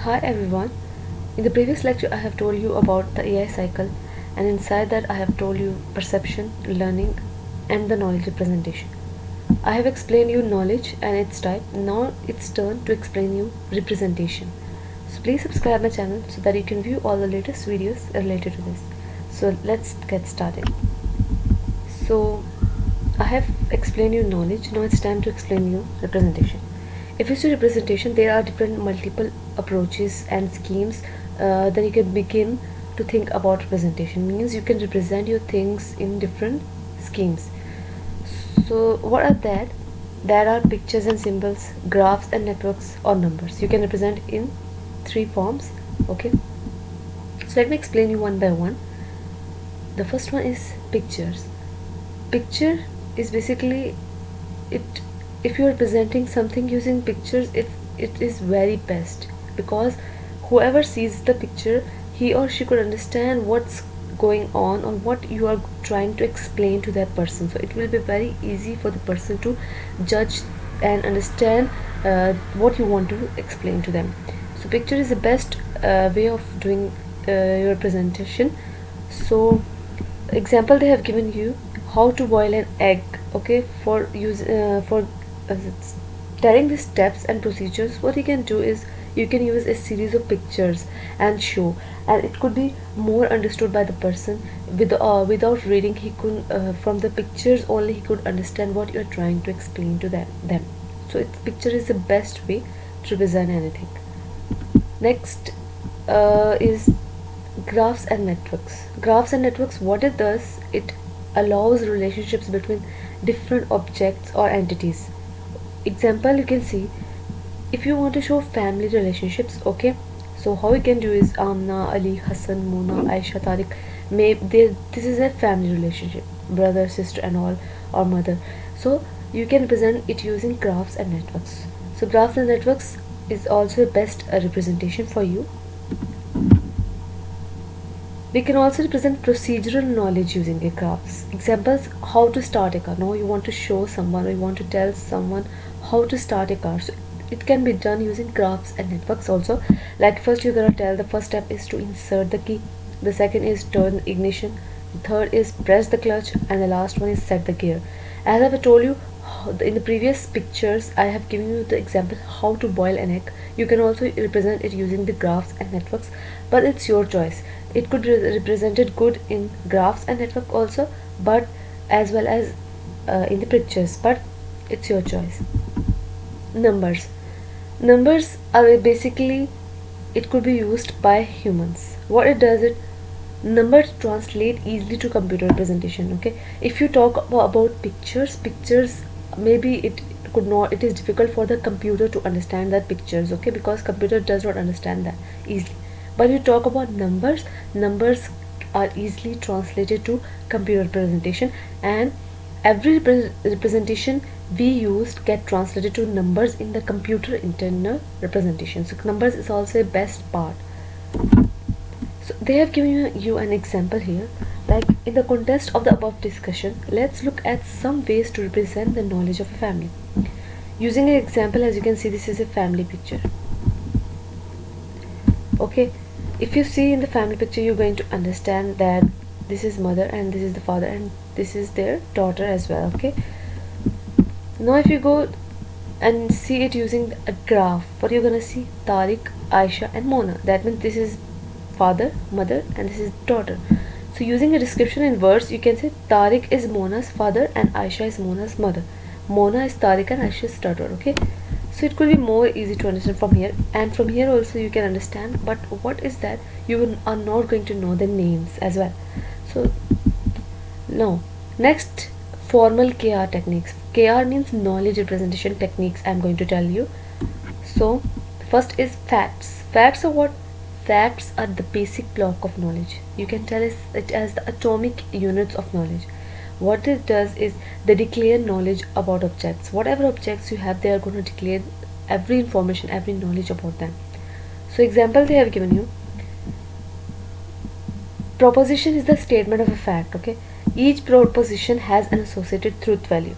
Hi everyone. In the previous lecture I have told you about the AI cycle, and inside that I have told you perception, learning and the knowledge representation. I have explained you knowledge and its type. Now it's turn to explain you representation. So please subscribe my channel so that you can view all the latest videos related to this. So let's get started. So I have explained you knowledge. Now it's time to explain you representation. If you see representation, there are different multiple approaches and schemes. Then you can begin to think about representation. Means you can represent your things in different schemes. So what are that? There are pictures and symbols, graphs and networks, or numbers. You can represent in three forms. Okay. So let me explain you one by one. The first one is pictures. Picture is basically it. If you are presenting something using pictures, it is very best, because whoever sees the picture, he or she could understand what's going on or what you are trying to explain to that person. So it will be very easy for the person to judge and understand what you want to explain to them. So picture is the best way of doing your presentation. So example they have given you how to boil an egg. Okay, for telling the steps and procedures, what you can do is you can use a series of pictures and show, and it could be more understood by the person. Without reading, he could from the pictures only he could understand what you are trying to explain to them. So picture is the best way to present anything. Next is graphs and networks. Graphs and networks, what it does, it allows relationships between different objects or entities. Example, you can see if you want to show family relationships. Okay, so how you can do is Amna, Ali, Hassan, Mona, Aisha, Tariq. This is a family relationship, brother, sister and all, or mother. So you can represent it using graphs and networks. So graphs and networks is also the best representation for you. We can also represent procedural knowledge using a graphs. Examples, how to start a car. Now you want to show someone or you want to tell someone how to start a car. So it can be done using graphs and networks also. Like first you're gonna tell the first step is to insert the key. The second is turn ignition. The third is press the clutch, and the last one is set the gear. As I've told you in the previous pictures, I have given you the example how to boil an egg. You can also represent it using the graphs and networks, but it's your choice. It could be represented good in graphs and network also, but as well as in the pictures, but it's your choice. Numbers are basically, it could be used by humans. What it does, it numbers translate easily to computer representation. Okay, if you talk about pictures, maybe it could not, it is difficult for the computer to understand that pictures. Okay, because computer does not understand that easily. But you talk about numbers are easily translated to computer representation, and every representation we used get translated to numbers in the computer internal representation. So numbers is also a best part. So they have given you an example here. Like in the context of the above discussion, let's look at some ways to represent the knowledge of a family. Using an example, as you can see, this is a family picture. Okay, if you see in the family picture, you're going to understand that this is mother and this is the father and this is their daughter as well. Okay, now if you go and see it using a graph, what you're gonna see, Tariq, Aisha and Mona. That means this is father, mother and this is daughter. So using a description in words, you can say Tariq is Mona's father and Aisha is Mona's mother. Mona is Tariq and Aisha's daughter. Okay, so it could be more easy to understand from here, and from here also you can understand, but what is that you are not going to know the names as well. So now next, formal KR techniques. KR means knowledge representation techniques. I'm going to tell you. So first is facts. Facts are what? Facts are the basic block of knowledge. You can tell it as the atomic units of knowledge. What it does is they declare knowledge about objects. Whatever objects you have, they are going to declare every information, every knowledge about them. So example they have given you. Proposition is the statement of a fact. Okay, each proposition has an associated truth value.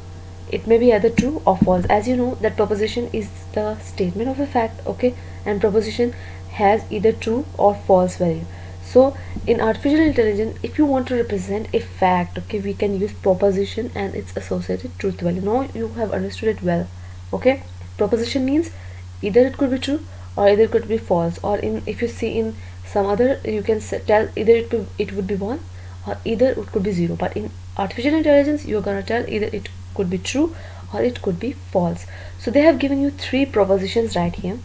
It may be either true or false. As you know that proposition is the statement of a fact. Okay, and proposition has either true or false value. So in artificial intelligence, if you want to represent a fact, okay, we can use proposition and its associated truth value. Now you have understood it well. Okay, proposition means either it could be true or either it could be false, or in, if you see in some other, you can tell either it would be 1 or either it could be 0. But in artificial intelligence, you're gonna tell either it could be true or it could be false. So they have given you 3 propositions right here.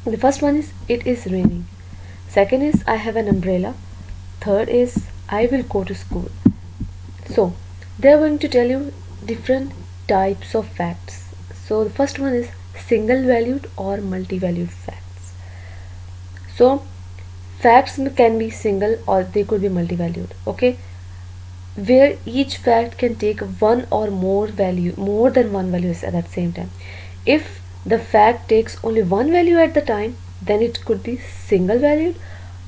The first one is it is raining. Second is I have an umbrella. Third is I will go to school. So they are going to tell you different types of facts. So the first one is single valued or multi-valued facts. So facts can be single or they could be multi-valued, okay, where each fact can take one or more than one values at the same time. If the fact takes only one value at the time, then it could be single valued.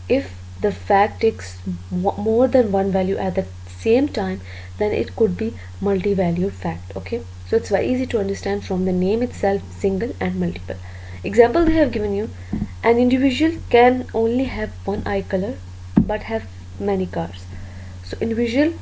If the fact takes more than one value at the same time, then it could be multi-valued fact. Okay, so it's very easy to understand from the name itself, single and multiple. Example they have given you: an individual can only have one eye color but have many cars. So individual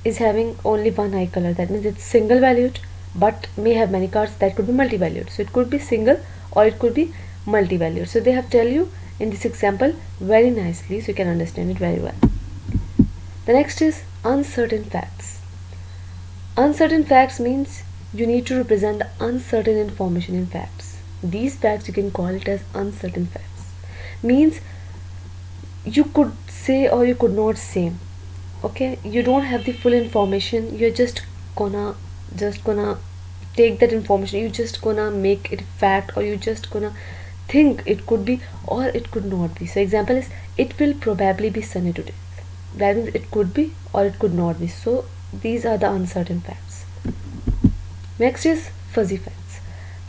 is having only one eye color, that means it's single valued but may have many cars, that could be multi-valued. So it could be single or it could be multi-valued. So they have tell you in this example very nicely, so you can understand it very well. The next is uncertain facts. Uncertain facts means you need to represent the uncertain information in facts. These facts you can call it as uncertain facts. Means you could say or you could not say. Okay, you don't have the full information. You're just gonna take that information. You're just gonna make it fact, or you just gonna think it could be or it could not be. So example is it will probably be sunny today. That means it could be or it could not be. So these are the uncertain facts. Next is fuzzy facts.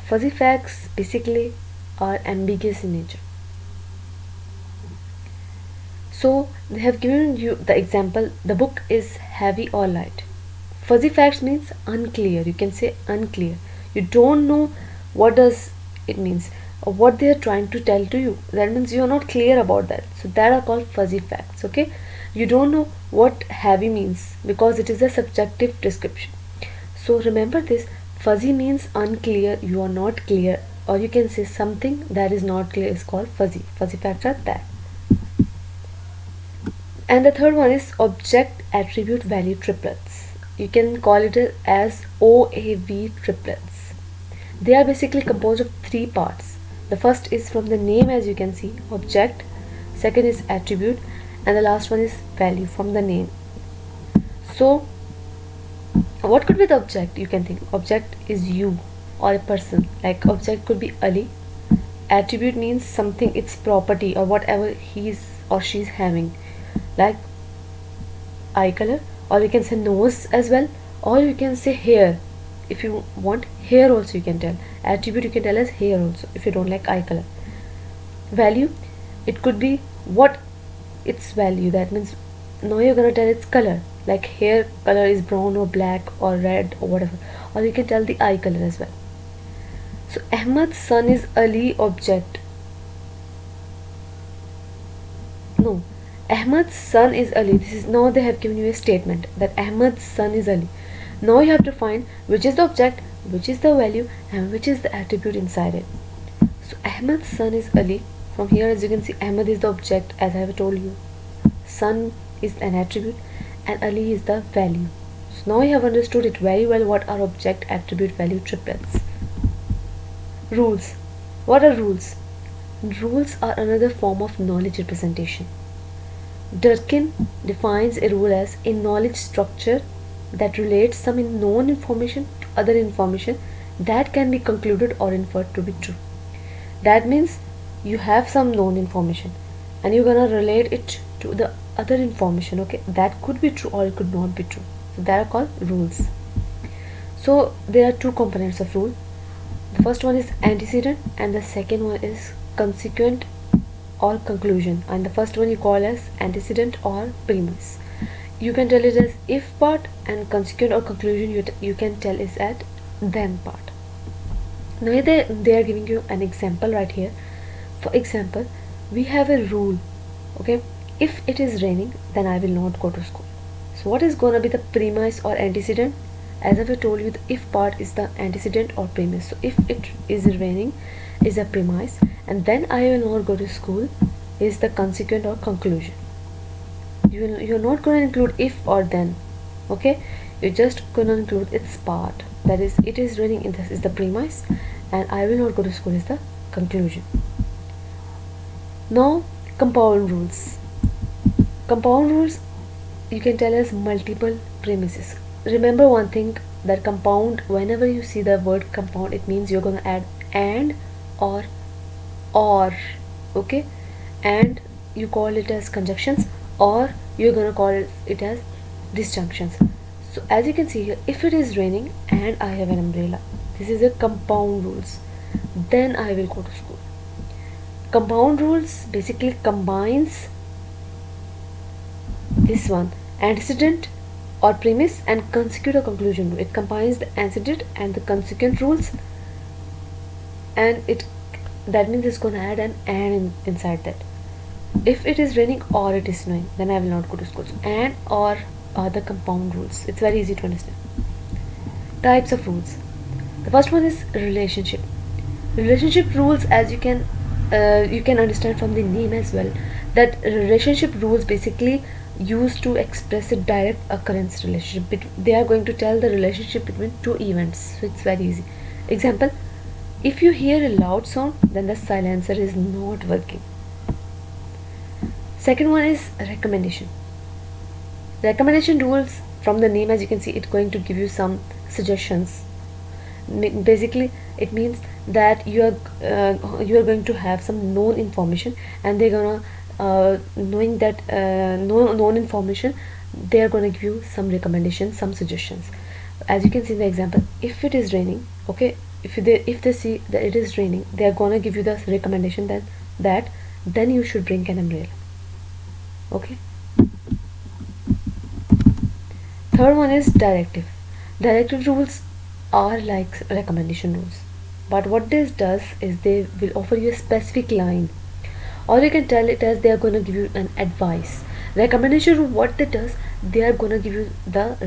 Fuzzy facts basically are ambiguous in nature. So they have given you the example, the book is heavy or light. Fuzzy facts means unclear. You can say unclear. You don't know what does it means or what they are trying to tell to you. That means you are not clear about that. So that are called fuzzy facts. Okay, you don't know what heavy means because it is a subjective description. So remember this, fuzzy means unclear, you are not clear, or you can say something that is not clear is called fuzzy. Fuzzy facts are that. And the third one is object attribute value triplets. You can call it as OAV triplets. They are basically composed of 3 parts. The first is from the name, as you can see, object. Second is attribute, and the last one is value from the name. So what could be the object? You can think object is you or a person, like object could be Ali. Attribute means something, its property or whatever he's or she's having, like eye color, or you can say nose as well, or you can say hair. If you want hair also you can tell. Attribute you can tell as hair also if you don't like eye color. Value, it could be what its value, that means now you're gonna tell its color, like hair color is brown or black or red or whatever, or you can tell the eye color as well. So Ahmad's son is Ali object. No, Ahmad's son is Ali. This is, now they have given you a statement that Ahmad's son is Ali. Now you have to find which is the object, which is the value, and which is the attribute inside it. So Ahmad's son is Ali. From here, as you can see, Ahmad is the object, as I have told you. Son is an attribute and Ali is the value. So now you have understood it very well what are object attribute value triplets. Rules. What are rules? Rules are another form of knowledge representation. Durkheim defines a rule as a knowledge structure that relates some known information to other information that can be concluded or inferred to be true. That means you have some known information and you're gonna relate it to the other information, okay, that could be true or it could not be true. So they are called rules. So there are 2 components of rule. The first one is antecedent and the second one is consequent or conclusion, and the first one you call as antecedent or premise. You can tell it as if part, and consequent or conclusion you can tell is at then part. Now they are giving you an example right here. For example, we have a rule, okay? If it is raining, then I will not go to school. So what is gonna be the premise or antecedent? As I've told you, the if part is the antecedent or premise. So if it is raining is a premise, and then I will not go to school is the consequent or conclusion. You're not going to include if or then, okay? You're just going to include its part. That is, it is raining in this is the premise, and I will not go to school is the conclusion. Now, compound rules. Compound rules, you can tell us multiple premises. Remember one thing, that compound, whenever you see the word compound, it means you're going to add and or, okay? And you call it as conjunctions, or you're going to call it as disjunctions. So as you can see here, if it is raining and I have an umbrella, this is a compound rules, then I will go to school. Compound rules basically combines this one, antecedent or premise and consequent or conclusion rule. It combines the antecedent and the consequent rules, and that means it's going to add an and inside that. If it is raining or it is snowing, then I will not go to school. So and or are the compound rules. It's very easy to understand. Types of rules. The first one is relationship. Relationship rules, as you can understand from the name as well, that relationship rules basically used to express a direct occurrence relationship. They are going to tell the relationship between two events. So it's very easy. Example, if you hear a loud sound, then the silencer is not working. Second one is recommendation. Recommendation rules, from the name as you can see, it's going to give you some suggestions. Basically it means that you are going to have some known information, and they're gonna knowing that known information, they are going to give you some recommendations, some suggestions. As you can see in the example, if it is raining, okay, if they see that it is raining, they are going to give you the recommendation that then you should bring an umbrella, okay. Third one is directive. Directive rules are like recommendation rules, but what this does is they will offer you a specific line, or you can tell it as they are going to give you an advice. Recommendation rule, what it does, they are going to give you the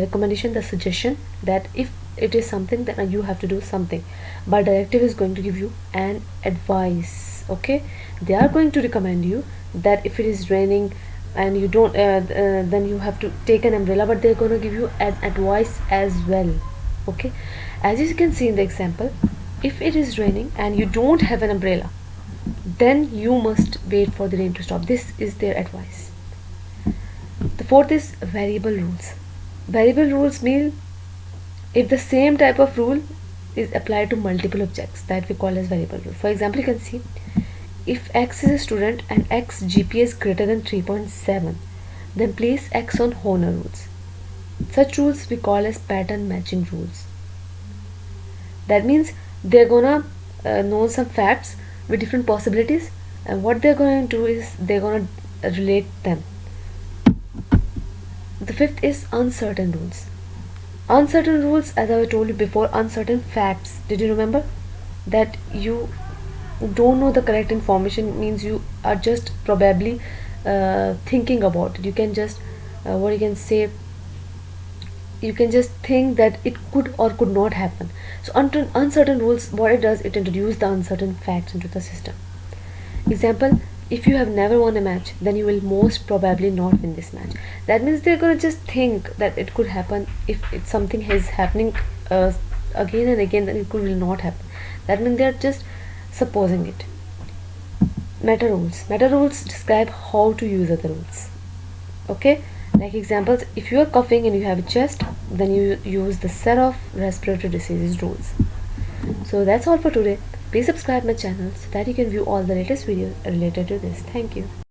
recommendation, the suggestion that if it is something, then you have to do something. But directive is going to give you an advice, okay. They are going to recommend you that if it is raining and you don't then you have to take an umbrella, but they're going to give you an advice as well, okay. As you can see in the example, if it is raining and you don't have an umbrella, then you must wait for the rain to stop. This is their advice. The fourth is variable rules. Variable rules mean if the same type of rule is applied to multiple objects, that we call as variable rule. For example, you can see if X is a student and X GPA is greater than 3.7, then place X on honor rules. Such rules we call as pattern matching rules. That means they're gonna know some facts with different possibilities, and what they're going to do is they're gonna relate them. The fifth is uncertain rules. Uncertain rules, as I told you before, uncertain facts. Did you remember that you don't know the correct information, means you are just probably thinking about it. You can just what you can say, you can just think that it could or could not happen. So uncertain rules, what it does, it introduces the uncertain facts into the system. Example, if you have never won a match, then you will most probably not win this match. That means they're gonna just think that it could happen. If it's something is happening again and again, then it will not happen. That means they're just supposing it. Meta rules. Meta rules describe how to use other rules, okay. Like examples, if you are coughing and you have a chest, then you use the set of respiratory diseases rules. So that's all for today. Please subscribe my channel so that you can view all the latest videos related to this. Thank you.